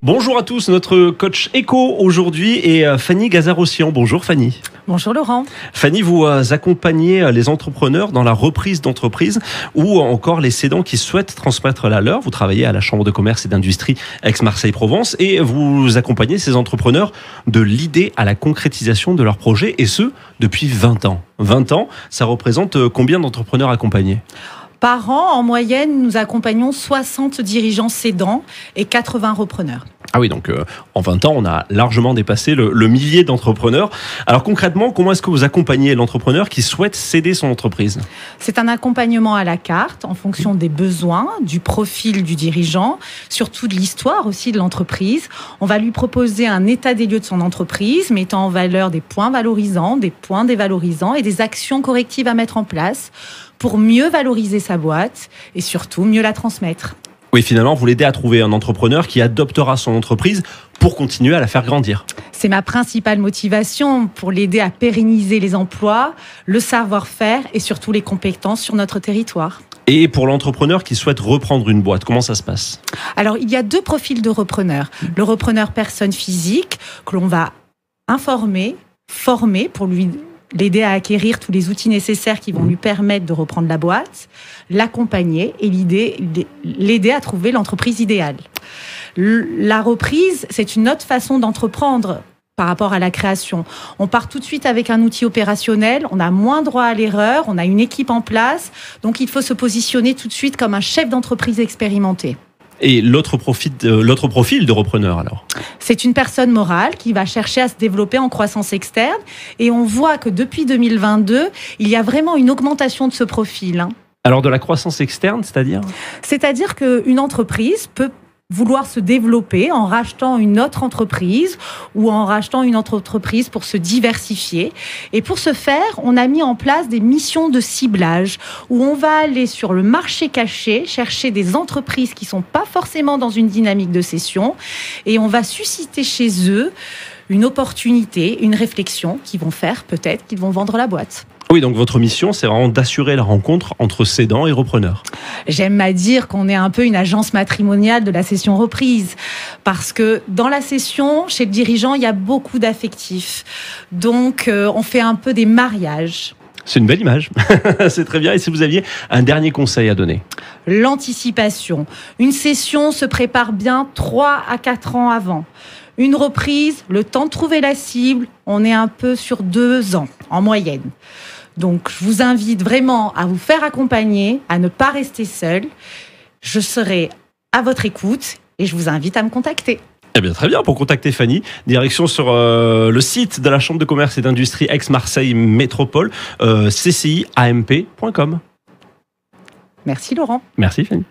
Bonjour à tous, notre coach éco aujourd'hui est Fanny Gazarossian. Bonjour Fanny. Bonjour Laurent. Fanny, vous accompagnez les entrepreneurs dans la reprise d'entreprise ou encore les cédants qui souhaitent transmettre la leur. Vous travaillez à la Chambre de commerce et d'industrie Aix-Marseille-Provence et vous accompagnez ces entrepreneurs de l'idée à la concrétisation de leurs projets et ce, depuis 20 ans. 20 ans, ça représente combien d'entrepreneurs accompagnés ? Par an, en moyenne, nous accompagnons 60 dirigeants cédants et 80 repreneurs. Ah oui, donc en 20 ans, on a largement dépassé le millier d'entrepreneurs. Alors concrètement, comment est-ce que vous accompagnez l'entrepreneur qui souhaite céder son entreprise ? C'est un accompagnement à la carte en fonction des besoins, du profil du dirigeant, surtout de l'histoire aussi de l'entreprise. On va lui proposer un état des lieux de son entreprise, mettant en valeur des points valorisants, des points dévalorisants et des actions correctives à mettre en place pour mieux valoriser sa boîte et surtout mieux la transmettre. Oui, finalement, vous l'aidez à trouver un entrepreneur qui adoptera son entreprise pour continuer à la faire grandir. C'est ma principale motivation pour l'aider à pérenniser les emplois, le savoir-faire et surtout les compétences sur notre territoire. Et pour l'entrepreneur qui souhaite reprendre une boîte, comment ça se passe ? Alors, il y a deux profils de repreneurs. Le repreneur personne physique que l'on va informer, former pour l'aider à acquérir tous les outils nécessaires qui vont lui permettre de reprendre la boîte, l'accompagner et l'aider à trouver l'entreprise idéale. La reprise, c'est une autre façon d'entreprendre par rapport à la création. On part tout de suite avec un outil opérationnel, on a moins droit à l'erreur, on a une équipe en place, donc il faut se positionner tout de suite comme un chef d'entreprise expérimenté. Et l'autre profil de repreneur alors ? C'est une personne morale qui va chercher à se développer en croissance externe. Et on voit que depuis 2022, il y a vraiment une augmentation de ce profil. Alors de la croissance externe, c'est-à-dire ? C'est-à-dire qu'une entreprise peut vouloir se développer en rachetant une autre entreprise ou en rachetant une autre entreprise pour se diversifier. Et pour ce faire, on a mis en place des missions de ciblage où on va aller sur le marché caché, chercher des entreprises qui ne sont pas forcément dans une dynamique de cession et on va susciter chez eux une opportunité, une réflexion qui vont faire peut-être qu'ils vont vendre la boîte. Oui, donc votre mission, c'est vraiment d'assurer la rencontre entre cédants et repreneurs. J'aime à dire qu'on est un peu une agence matrimoniale de la cession reprise. Parce que dans la cession, chez le dirigeant, il y a beaucoup d'affectifs. Donc, on fait un peu des mariages. C'est une belle image. C'est très bien. Et si vous aviez un dernier conseil à donner ? L'anticipation. Une cession se prépare bien 3 à 4 ans avant. Une reprise, le temps de trouver la cible, on est un peu sur 2 ans en moyenne. Donc, je vous invite vraiment à vous faire accompagner, à ne pas rester seul. Je serai à votre écoute et je vous invite à me contacter. Eh bien, très bien. Pour contacter Fanny, direction sur le site de la Chambre de commerce et d'industrie Aix-Marseille Métropole, cciamp.com. Merci Laurent. Merci Fanny.